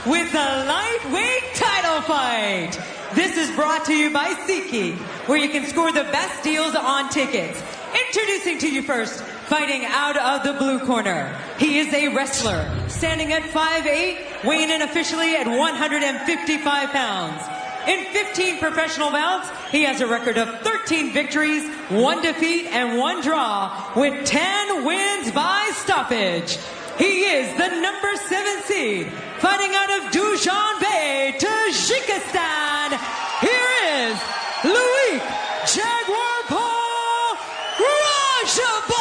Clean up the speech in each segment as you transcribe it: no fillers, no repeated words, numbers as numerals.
with the lightweight title fight. This is brought to you by SeatGeek, where you can score the best deals on tickets. Introducing to you first, fighting out of the blue corner. He is a wrestler, standing at 5'8", weighing in officially at 155 pounds. In 15 professional bouts, he has a record of 13 victories, 1 defeat, and 1 draw, with 10 wins by stoppage. He is the number 7 seed, fighting out of Dushanbe, Tajikistan. Here is LOIK Jaguar Paul RADZHABOV.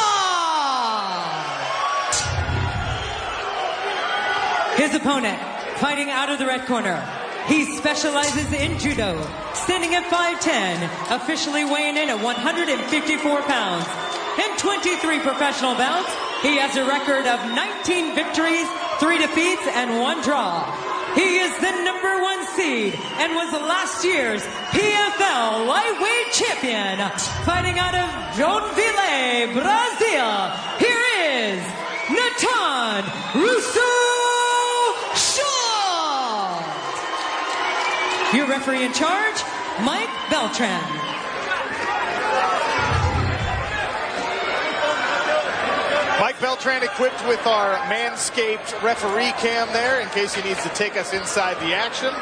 His opponent, fighting out of the red corner. He specializes in judo, standing at 5'10", officially weighing in at 154 pounds. In 23 professional bouts, he has a record of 19 victories, 3 defeats, and 1 draw. He is the number 1 seed and was last year's PFL lightweight champion, fighting out of Joinville, Brazil. Here is Nathan Russo. Your referee in charge, Mike Beltran. Mike Beltran equipped with our Manscaped referee cam there in case he needs to take us inside the action.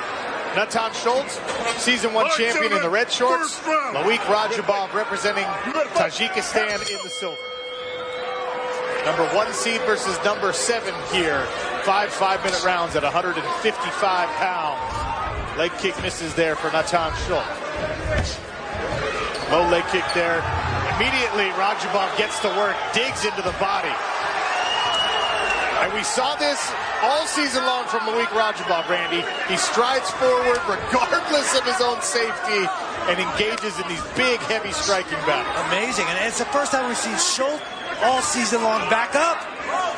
Nathan Schulte, season 1 champion in the red shorts. LOIK RADZHABOV representing Tajikistan in the silver. Number 1 seed versus number 7 here. 5 5-minute rounds at 155 pounds. Leg kick misses there for Nathan Schulte. Low leg kick there. Immediately, RADZHABOV gets to work, digs into the body. And we saw this all season long from LOIK RADZHABOV, Randy. He strides forward regardless of his own safety and engages in these big, heavy striking battles. Amazing. And it's the first time we've seen Schulte all season long back up.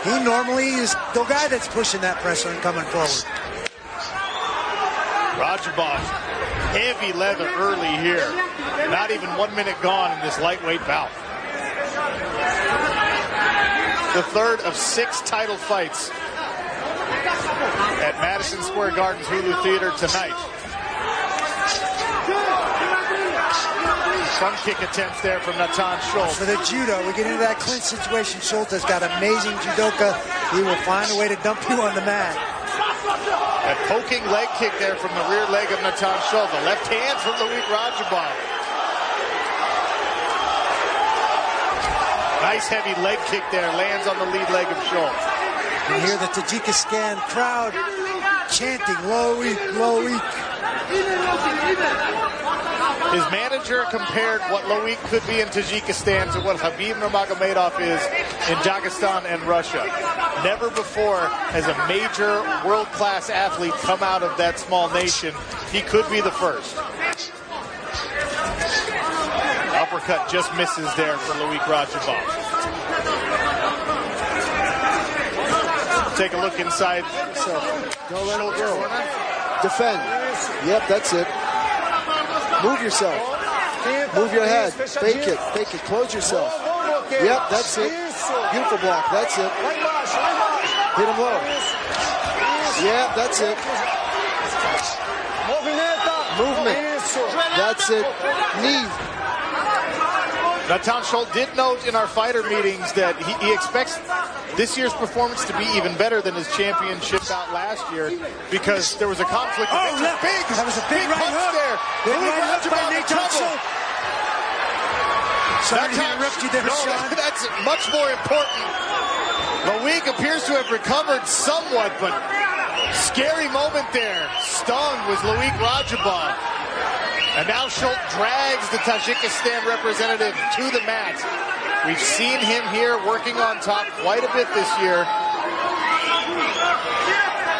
He normally is the guy that's pushing that pressure and coming forward. RADZHABOV, heavy leather early here. Not even 1 minute gone in this lightweight bout. The third of 6 title fights at Madison Square Garden's Hulu Theater tonight. Front kick attempts there from Nathan Schulte. For the judo, we get into that clinch situation. Schulte has got amazing judoka. He will find a way to dump you on the mat. A poking leg kick there from the rear leg of Nathan Schulte. The left hand from LOIK RADZHABOV. Nice heavy leg kick there. Lands on the lead leg of Schulte. You hear the Tajikistan crowd chanting, LOIK, LOIK. His manager compared what LOIK could be in Tajikistan to what Khabib Nurmagomedov is in Dagestan and Russia. Never before has a major world-class athlete come out of that small nation. He could be the first. Uppercut just misses there for LOIK RADZHABOV. Take a look inside. Don't let it go. Defend. Yep, that's it. Move yourself. Move your head. Fake it. Fake it. Close yourself. Yep, that's it. Beautiful block. That's it. Hit him low. Yeah, that's it. Movement. That's it. Knee. Nathan Schulte did note in our fighter meetings that he expects this year's performance to be even better than his championship bout last year because there was a conflict. Oh, big, that was a big right punch hook there. Big right hook by Nathan Schulte. Sorry to interrupt you there, Sean. That's much more important. LOIK appears to have recovered somewhat, but scary moment there. Stung was LOIK RADZHABOV. And now Schulte drags the Tajikistan representative to the mat. We've seen him here working on top quite a bit this year.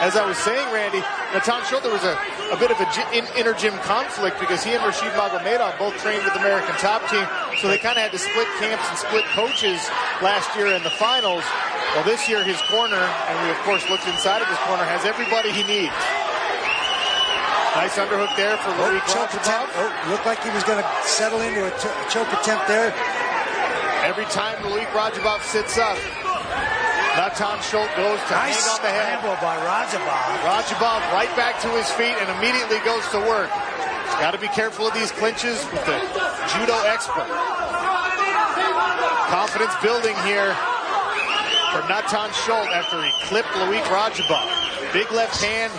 As I was saying, Randy, Nathan Schulte, there was a bit of an inter-gym conflict because he and Rashid Magomedov both trained with the American top team, so they kind of had to split camps and split coaches last year in the finals. Well, this year his corner, and we of course looked inside of his corner, has everybody he needs. Nice underhook there for LOIK RADZHABOV. Looked like he was going to settle into a choke attempt there. Every time LOIK RADZHABOV sits up, Nathan Schulte goes to hang on the head. Scramble by RADZHABOV. RADZHABOV right back to his feet and immediately goes to work. Got to be careful of these clinches with the judo expert. Confidence building here for Nathan Schulte after he clipped LOIK RADZHABOV. Big left hand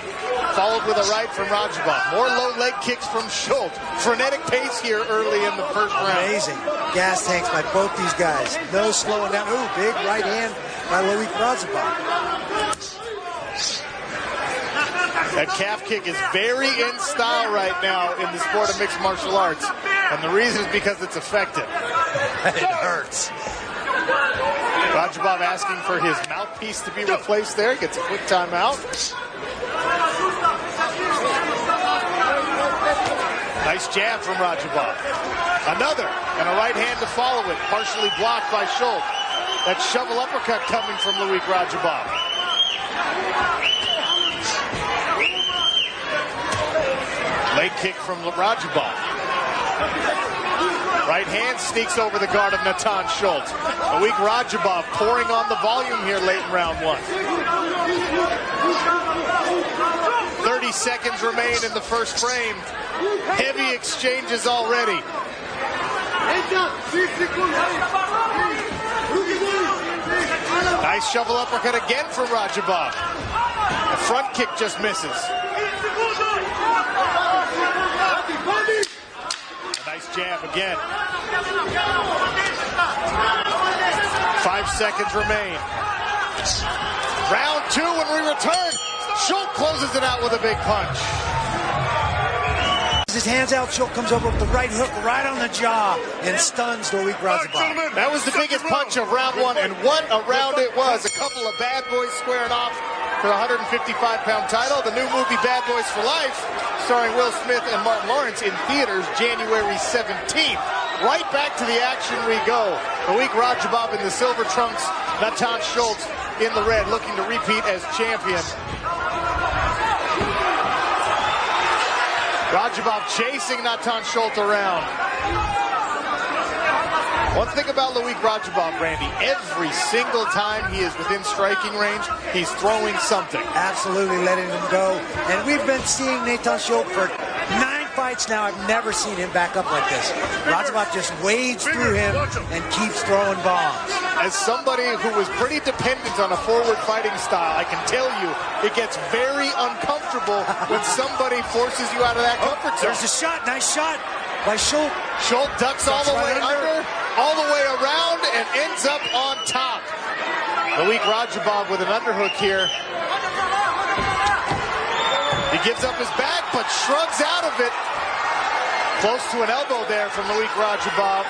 followed with a right from RADZHABOV. More low leg kicks from Schulte. Frenetic pace here early in the first round. Amazing. Gas tanks by both these guys. No slowing down. Ooh, big right hand by LOIK RADZHABOV. That calf kick is very in style right now in the sport of mixed martial arts. And the reason is because it's effective. It hurts. RADZHABOV asking for his mouthpiece to be replaced there. Gets a quick timeout. Nice jab from RADZHABOV. Another, and a right hand to follow it. Partially blocked by Schulte. That shovel uppercut coming from LOIK RADZHABOV. Leg kick from RADZHABOV. Right hand sneaks over the guard of Nathan Schulte. LOIK RADZHABOV pouring on the volume here late in round one. 30 seconds remain in the first frame. Heavy exchanges already. Nice shovel uppercut again from RADZHABOV. The front kick just misses. A nice jab again. 5 seconds remain. Round two when we return. Schulte closes it out with a big punch. His hands out, Schulte comes over with the right hook right on the jaw and stuns LOIK RADZHABOV. That was the biggest punch of round one, and what a round it was. A couple of bad boys squaring off for the 155-pound title. The new movie Bad Boys for Life, starring Will Smith and Martin Lawrence, in theaters January 17th. Right back to the action we go. LOIK RADZHABOV in the silver trunks, Nathan Schulte in the red, looking to repeat as champion. RADZHABOV chasing Nathan Schulte around. One thing about LOIK RADZHABOV, Randy, every single time he is within striking range, he's throwing something. Absolutely letting him go. And we've been seeing Nathan Schulte for 9 fights now. I've never seen him back up like this. RADZHABOV just wades through him and keeps throwing bombs. As somebody who was pretty dependent on a forward fighting style, I can tell you it gets very uncomfortable when somebody forces you out of that comfort zone. There's a shot, nice shot by Schulte. Schulte ducks all the way under, all the way around, and ends up on top. LOIK RADZHABOV with an underhook here. He gives up his back, but shrugs out of it. Close to an elbow there from LOIK RADZHABOV.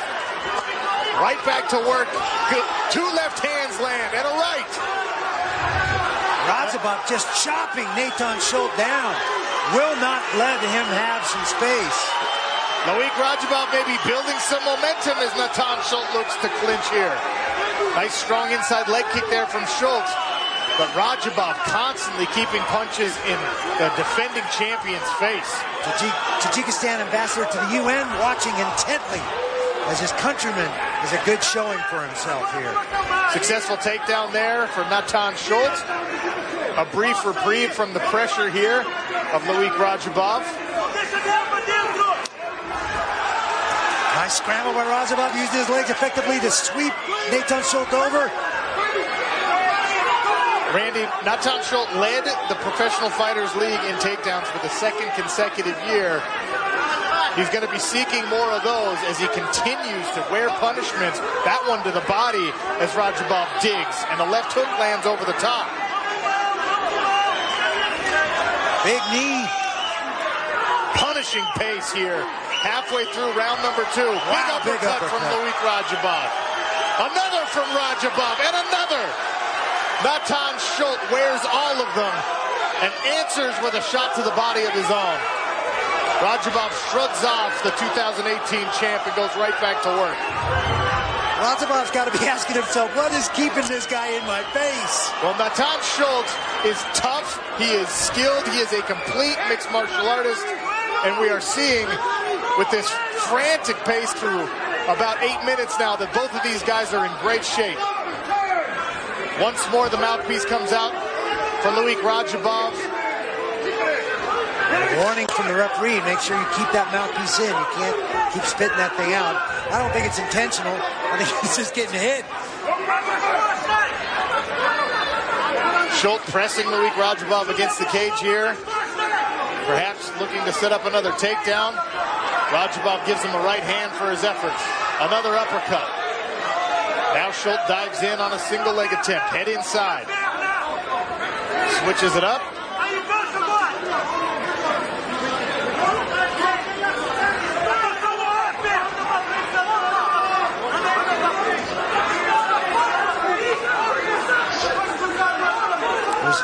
Right back to work. Two left hands land and a right. RADZHABOV just chopping Nathan Schulte down. Will not let him have some space. LOIK RADZHABOV may be building some momentum as Nathan Schulte looks to clinch here. Nice strong inside leg kick there from Schulte. But RADZHABOV constantly keeping punches in the defending champion's face. Tajikistan ambassador to the UN watching intently as his countryman is a good showing for himself here. Successful takedown there for Nathan Schulte. A brief reprieve from the pressure here of LOIK RADZHABOV. Nice scramble by RADZHABOV, used his legs effectively to sweep Nathan Schulte over. Randy, Nathan Schulte led the Professional Fighters League in takedowns for the second consecutive year. He's going to be seeking more of those as he continues to wear punishments. That one to the body as RADZHABOV digs, and the left hook lands over the top. Big knee. Punishing pace here. Halfway through round number two. Wow, big uppercut from LOIK RADZHABOV. Another from RADZHABOV, and another. Nathan Schulte wears all of them and answers with a shot to the body of his own. RADZHABOV shrugs off the 2018 champ and goes right back to work. RADZHABOV's got to be asking himself, what is keeping this guy in my face? Well, Nathan Schulte is tough. He is skilled. He is a complete mixed martial artist. And we are seeing with this frantic pace through about 8 minutes now that both of these guys are in great shape. Once more, the mouthpiece comes out for LOIK RADZHABOV. Warning from the referee, make sure you keep that mouthpiece in. You can't keep spitting that thing out. I don't think it's intentional. I think he's just getting hit. Schulte pressing LOIK RADZHABOV against the cage here. Perhaps looking to set up another takedown. RADZHABOV gives him a right hand for his efforts. Another uppercut. Now Schulte dives in on a single leg attempt. Head inside. Switches it up.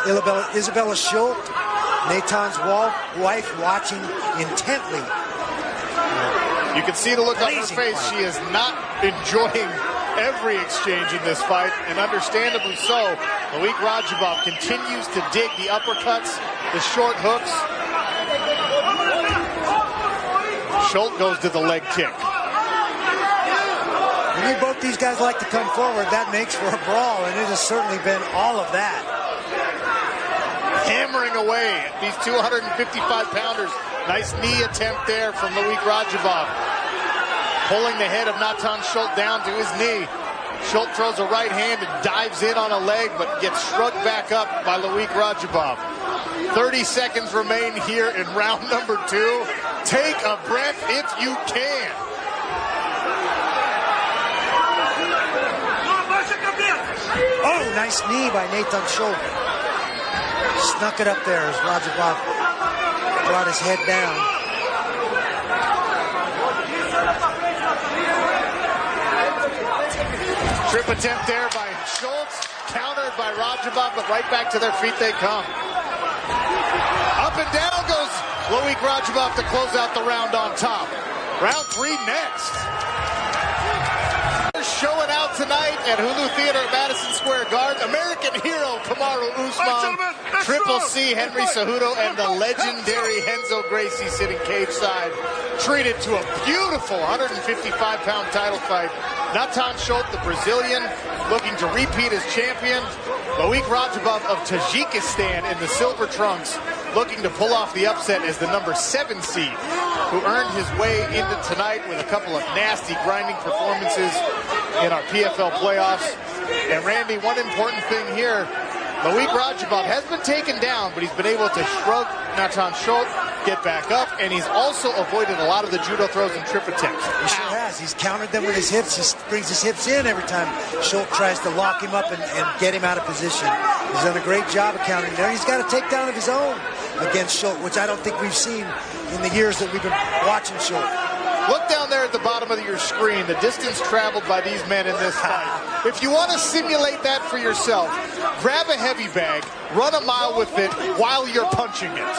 There's Isabella Schulte, Natan's wife, watching intently. You can see the look on her face. She is not enjoying every exchange in this fight, and understandably so. LOIK RADZHABOV continues to dig the uppercuts, the short hooks. Schulte goes to the leg kick. We need both these guys like to come forward. That makes for a brawl, and it has certainly been all of that. Hammering away at these 255-pounders. Nice knee attempt there from LOIK RADZHABOV. Pulling the head of Nathan Schulte down to his knee. Schulte throws a right hand and dives in on a leg, but gets shrugged back up by LOIK RADZHABOV. 30 seconds remain here in round number 2. Take a breath if you can. Oh, nice knee by Nathan Schulte. Snuck it up there as RADZHABOV brought his head down. Trip attempt there by Schulte, countered by RADZHABOV, but right back to their feet they come. Up and down goes LOIK RADZHABOV to close out the round on top. Round 3 next. Showing out tonight at Hulu Theater at Madison Square Garden. American hero Kamaru Usman, Triple C Henry Cejudo, and the legendary Renzo Gracie sitting cage side. Treated to a beautiful 155-pound title fight. Nathan Schulte, the Brazilian, looking to repeat as champion. LOIK RADZHABOV of Tajikistan in the silver trunks, looking to pull off the upset as the number 7 seed, who earned his way into tonight with a couple of nasty grinding performances in our PFL playoffs. And Randy, one important thing here, LOIK RADZHABOV has been taken down, but he's been able to shrug Nathan Schulte, get back up, and he's also avoided a lot of the judo throws and trip attempts. He sure has. He's countered them with his hips. He brings his hips in every time Schulte tries to lock him up and get him out of position. He's done a great job of countering there. He's got a takedown of his own against Schulte, which I don't think we've seen in the years that we've been watching Schulte. Look down there at the bottom of your screen, the distance traveled by these men in this fight. If you want to simulate that for yourself, grab a heavy bag, run a mile with it while you're punching it.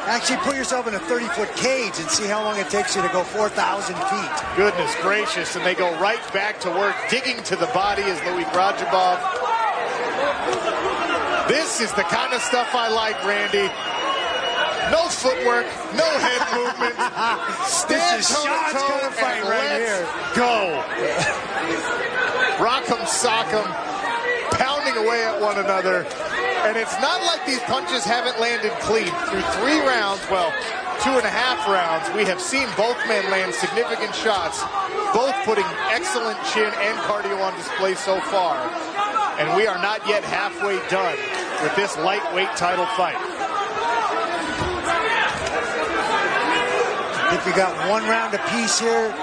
Actually put yourself in a 30-foot cage and see how long it takes you to go 4,000 feet. Goodness gracious, and they go right back to work, digging to the body as LOIK RADZHABOV. This is the kind of stuff I like, Randy. No footwork, no head movement. Stand toe-to-toe and let's go. Rock'em sock'em, pounding away at one another. And it's not like these punches haven't landed clean. Through 3 rounds, well, 2.5 rounds, we have seen both men land significant shots, both putting excellent chin and cardio on display so far. And we are not yet halfway done with this lightweight title fight. I think we got 1 round apiece here.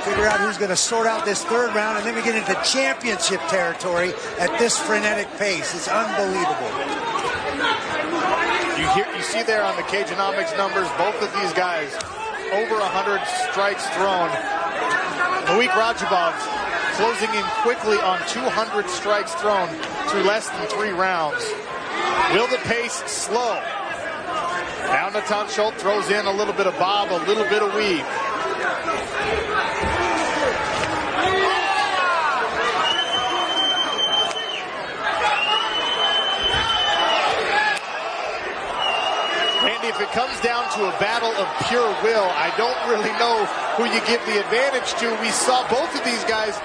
Figure out who's going to sort out this 3rd round, and then we get into championship territory at this frenetic pace. It's unbelievable. You see there on the Cageonomics numbers, both of these guys over 100 strikes thrown. LOIK RADZHABOV closing in quickly on 200 strikes thrown through less than 3 rounds. Will the pace slow? Now Nathan Schulte throws in a little bit of bob, a little bit of weave. Randy, if it comes down to a battle of pure will, I don't really know who you give the advantage to. We saw both of these guys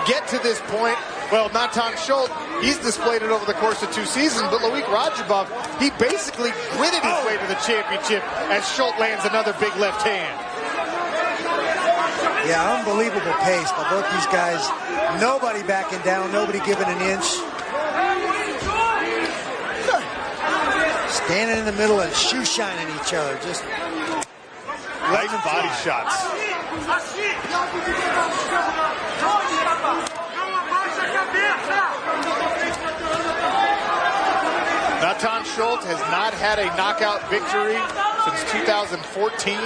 get to this point Well, Nathan Schulte, he's displayed it over the course of 2 seasons, but LOIK RADZHABOV, he basically gritted his way to the championship as Schulte lands another big left hand. Yeah, unbelievable pace by both these guys. Nobody backing down, nobody giving an inch. Standing in the middle and shoe shining each other. Just nice body shots. Nathan Schulte has not had a knockout victory since 2014.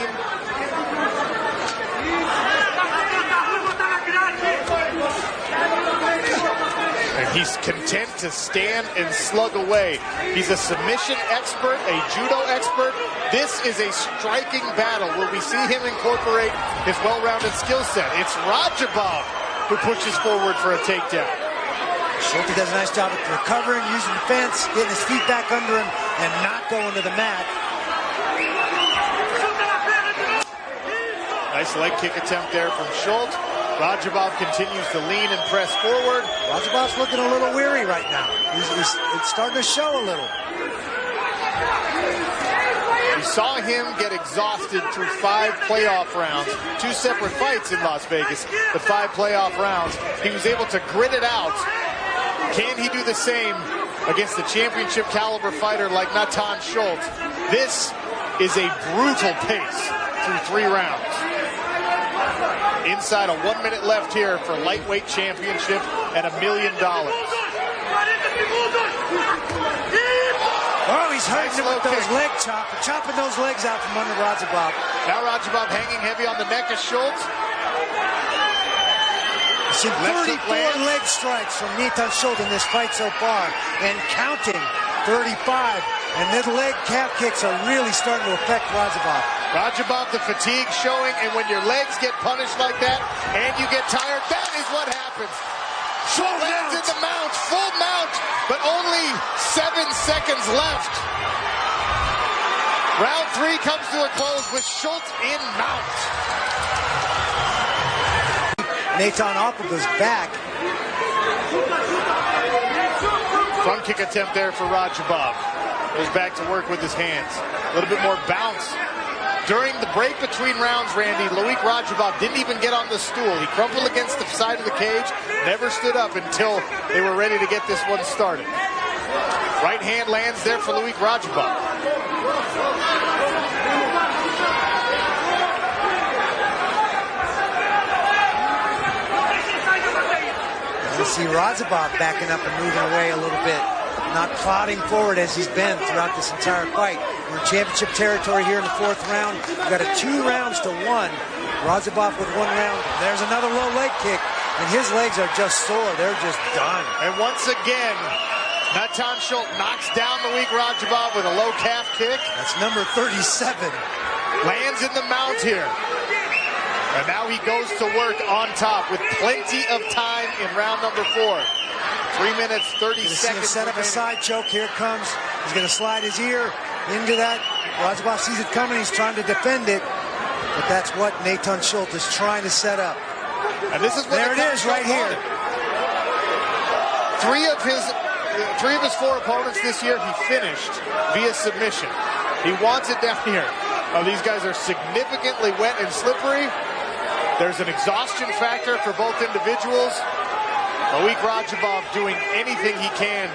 And he's content to stand and slug away. He's a submission expert, a judo expert. This is a striking battle. Will we see him incorporate his well-rounded skill set? It's RADZHABOV who pushes forward for a takedown. Schulte does a nice job of recovering, using the fence, getting his feet back under him, and not going to the mat. Nice leg kick attempt there from Schulte. RADZHABOV continues to lean and press forward. RADZHABOV's looking a little weary right now. It's starting to show a little. We saw him get exhausted through 5 playoff rounds. 2 separate fights in Las Vegas, but 5 playoff rounds. He was able to grit it out. Can he do the same against a championship caliber fighter like Nathan Schulte? This is a brutal pace through 3 rounds. Inside of 1 minute left here for lightweight championship and $1 million. Oh, he's hurting him with those leg chopping those legs out from under RADZHABOV. Now RADZHABOV hanging heavy on the neck of Schulte. We've seen 34 leg strikes from Nathan Schulte in this fight so far, and counting 35. And then leg calf kicks are really starting to affect RADZHABOV. RADZHABOV, the fatigue showing, and when your legs get punished like that and you get tired, that is what happens. Schulte lands in the mount, full mount, but only 7 seconds left. Round 3 comes to a close with Schulte in mount. Nathan off of his back. Front kick attempt there for RADZHABOV. Goes back to work with his hands. A little bit more bounce. During the break between rounds, Randy, LOIK RADZHABOV didn't even get on the stool. He crumpled against the side of the cage, never stood up until they were ready to get this one started. Right hand lands there for LOIK RADZHABOV. You see RADZHABOV backing up and moving away a little bit, not plodding forward as he's been throughout this entire fight. We're in championship territory here in the 4th round. We've got a 2 rounds to 1. RADZHABOV with 1 round. There's another low leg kick, and his legs are just sore. They're just done. And once again, Nathan Schulte knocks down LOIK RADZHABOV with a low calf kick. That's number 37. Lands in the mount here. And now he goes to work on top with plenty of time in round number 4. 3 minutes, 30 seconds. Set up a side choke. Here it comes. He's going to slide his ear into that. RADZHABOV sees it coming. He's trying to defend it. But that's what Nathan Schulte is trying to set up. And this is what there it is right here. 3 of his 4 opponents this year he finished via submission. He wants it down here. Oh, these guys are significantly wet and slippery. There's an exhaustion factor for both individuals. LOIK RADZHABOV doing anything he can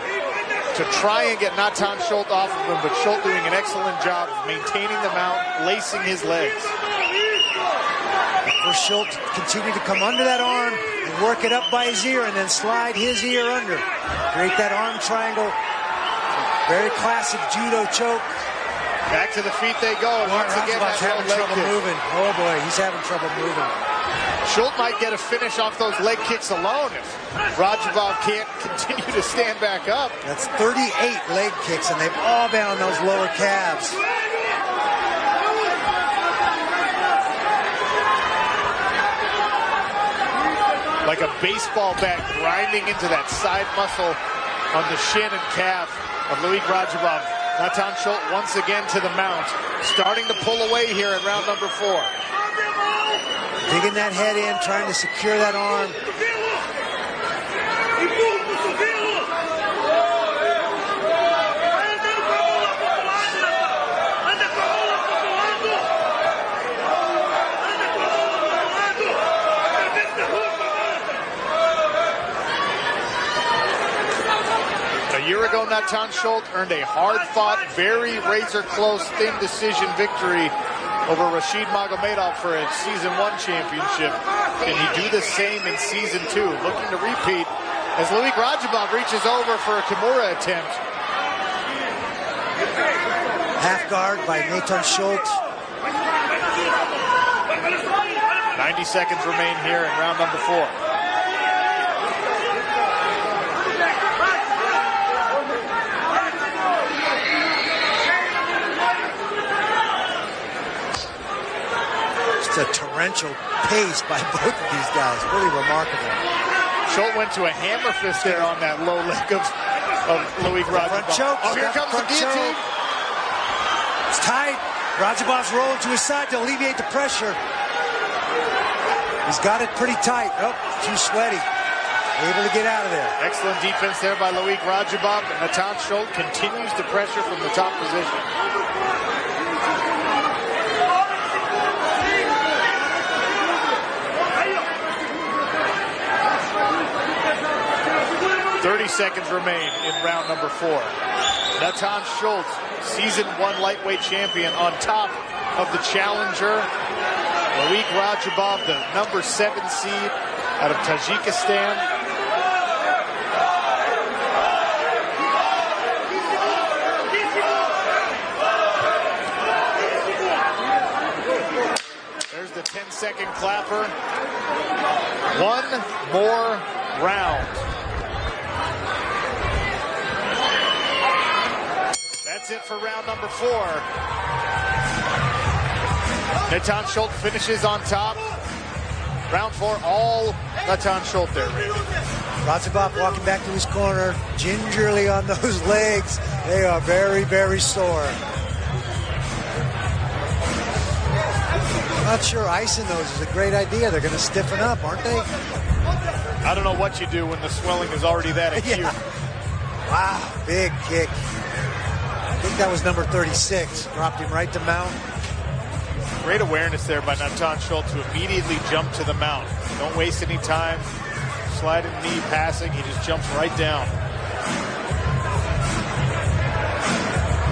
to try and get Nathan Schulte off of him, but Schulte doing an excellent job of maintaining the mount, lacing his legs. For Schulte to continue to come under that arm and work it up by his ear and then slide his ear under. Create that arm triangle. Very classic judo choke. Back to the feet they go, and once again, that's having trouble moving. Oh boy, he's having trouble moving. Schulte might get a finish off those leg kicks alone if RADZHABOV can't continue to stand back up. That's 38 leg kicks, and they've all been on those lower calves. Like a baseball bat grinding into that side muscle on the shin and calf of LOIK RADZHABOV. Nathan Schulte once again to the mount, starting to pull away here in round number 4. Digging that head in, trying to secure that arm. A year ago, Nathan Schulte earned a hard-fought, very razor-close, thin decision victory over Rashid Magomedov for a Season 1 championship. Can he do the same in Season 2? Looking to repeat as LOIK RADZHABOV reaches over for a Kimura attempt. Half guard by Nathan Schulte. 90 seconds remain here in round number 4. A torrential pace by both of these guys. Really remarkable. Schulte went to a hammer fist there on that low leg of LOIK RADZHABOV. Oh, here comes the guillotine. It's tight. RADZHABOV's rolling to his side to alleviate the pressure. He's got it pretty tight. Oh, too sweaty. Able to get out of there. Excellent defense there by LOIK RADZHABOV. And Nathan Schulte continues to pressure from the top position. 30 seconds remain in round number 4. Nathan Schulte, Season 1 lightweight champion, on top of the challenger, LOIK RADZHABOV, the number 7 seed out of Tajikistan. There's the 10-second clapper. One more round. That's it for round number 4. Nathan Schulte finishes on top. Round 4, all Nathan Schulte there. RADZHABOV walking back to his corner, gingerly on those legs. They are very, very sore. Not sure icing those is a great idea. They're going to stiffen up, aren't they? I don't know what you do when the swelling is already that acute. Yeah. Wow, big kick. I think that was number 36. Dropped him right to mount. Great awareness there by Nathan Schulte to immediately jump to the mount. Don't waste any time sliding knee passing. He just jumps right down.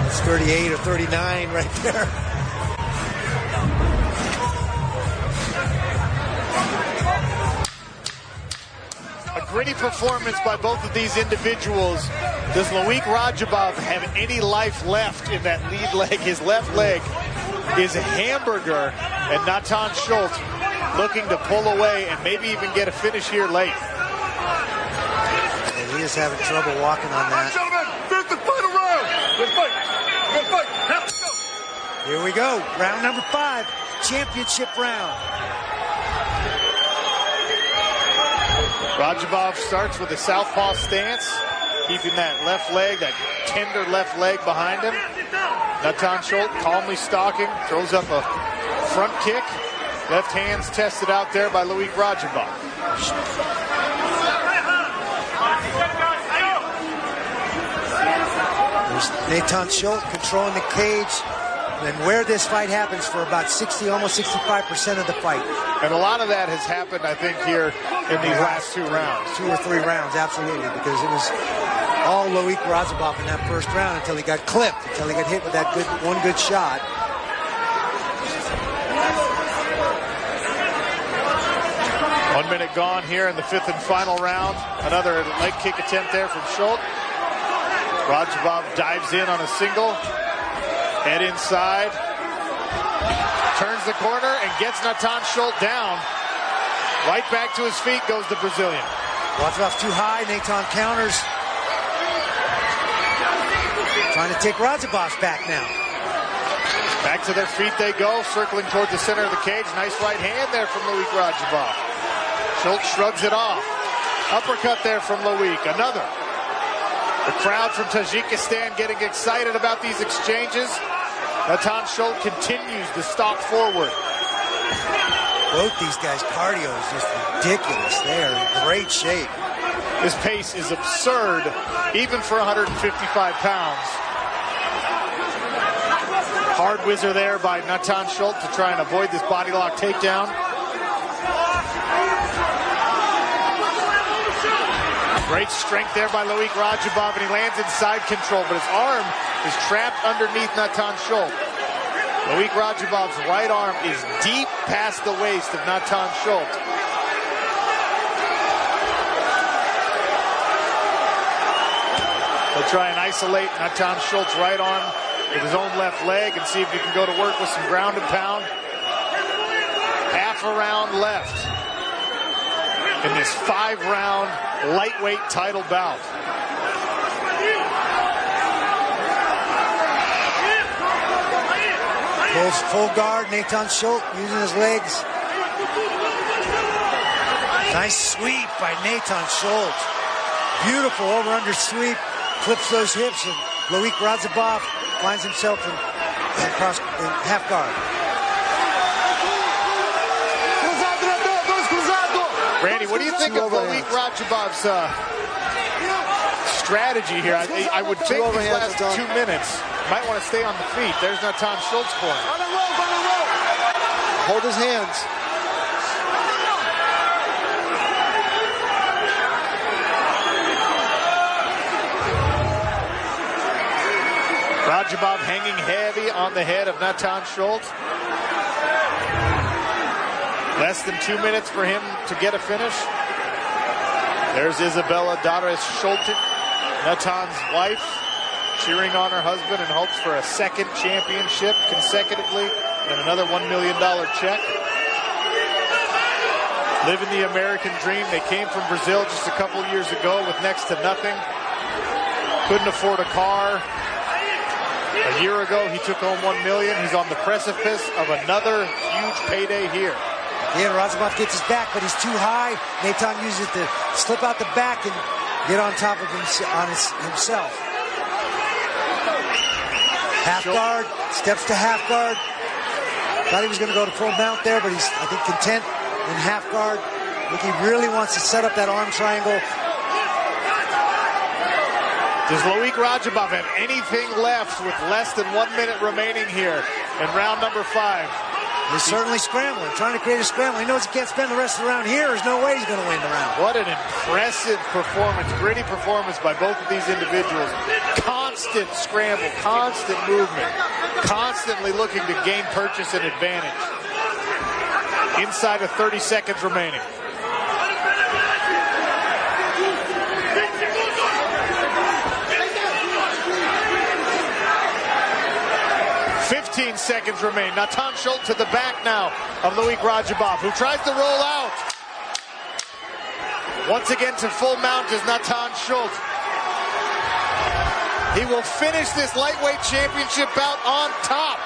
That's 38 or 39 right there. A gritty performance by both of these individuals. Does LOIK RADZHABOV have any life left in that lead leg? His left leg is a hamburger, and Nathan Schulte looking to pull away and maybe even get a finish here late. And he is having trouble walking on that. There's the final round. Good fight. Good fight. Let's go. Here we go. Round number 5. Championship round. RADZHABOV starts with a southpaw stance, keeping that left leg, that tender left leg behind him. Nathan Schulte calmly stalking, throws up a front kick. Left hand's tested out there by LOIK RADZHABOV. There's Nathan Schulte controlling the cage, and where this fight happens for about 60, almost 65% of the fight. And a lot of that has happened, I think, here in these last 2 rounds. 2 or 3 rounds, absolutely, because it was all LOIK RADZHABOV in that first round until he got clipped, until he got hit with that one good shot. One minute gone here in the 5th and final round. Another leg kick attempt there from Schulte. RADZHABOV dives in on a single. Head inside. Turns the corner and gets Nathan Schulte down. Right back to his feet goes the Brazilian. RADZHABOV too high. Nathan counters. Trying to take RADZHABOV back now. Back to their feet they go, circling toward the center of the cage. Nice right hand there from LOIK RADZHABOV. Schulte shrugs it off. Uppercut there from LOIK. Another. The crowd from Tajikistan getting excited about these exchanges. Nathan Schulte continues to stalk forward. Both these guys' cardio is just ridiculous. They are in great shape. His pace is absurd, even for 155 pounds. Hard whizzer there by Nathan Schulte to try and avoid this body lock takedown. Great strength there by LOIK RADZHABOV, and he lands in side control, but his arm is trapped underneath Nathan Schulte. LOIK RADZHABOV's right arm is deep past the waist of Nathan Schulte. He'll try and isolate Nathan Schulte's right arm with his own left leg and see if he can go to work with some ground and pound. Half a round left in this 5-round lightweight title bout. Full guard, Nathan Schulte using his legs. Nice sweep by Nathan Schulte. Beautiful over-under sweep. Flips those hips, and LOIK RADZHABOV finds himself in half guard. Randy, what do you think of LOIK RADZHABOV's strategy here? I would think these last 2 minutes might want to stay on the feet. There's Nathan Schulte's corner. Hold his hands. RADZHABOV hanging heavy on the head of Nathan Schulte. Less than 2 minutes for him to get a finish. There's Isabella Dares Schulte, Natan's wife, cheering on her husband in hopes for a second championship consecutively and another $1 million check. Living the American dream. They came from Brazil just a couple years ago with next to nothing. Couldn't afford a car. A year ago, he took home $1 million. He's on the precipice of another huge payday here. Yeah, RADZHABOV gets his back, but he's too high. Nathan uses it to slip out the back and get on top of himself. Half guard, steps to half guard. Thought he was going to go to full mount there, but he's, I think, content in half guard. I think he really wants to set up that arm triangle. Does LOIK RADZHABOV have anything left with less than 1 minute remaining here in round number 5? He's certainly scrambling, trying to create a scramble. He knows he can't spend the rest of the round here. There's no way he's going to win the round. What an impressive performance, gritty performance by both of these individuals. Constant scramble, constant movement, constantly looking to gain purchase and advantage. Inside of 30 seconds remaining. 15 seconds remain. Nathan Schulte to the back now of LOIK RADZHABOV, who tries to roll out. Once again to full mount is Nathan Schulte. He will finish this lightweight championship bout on top.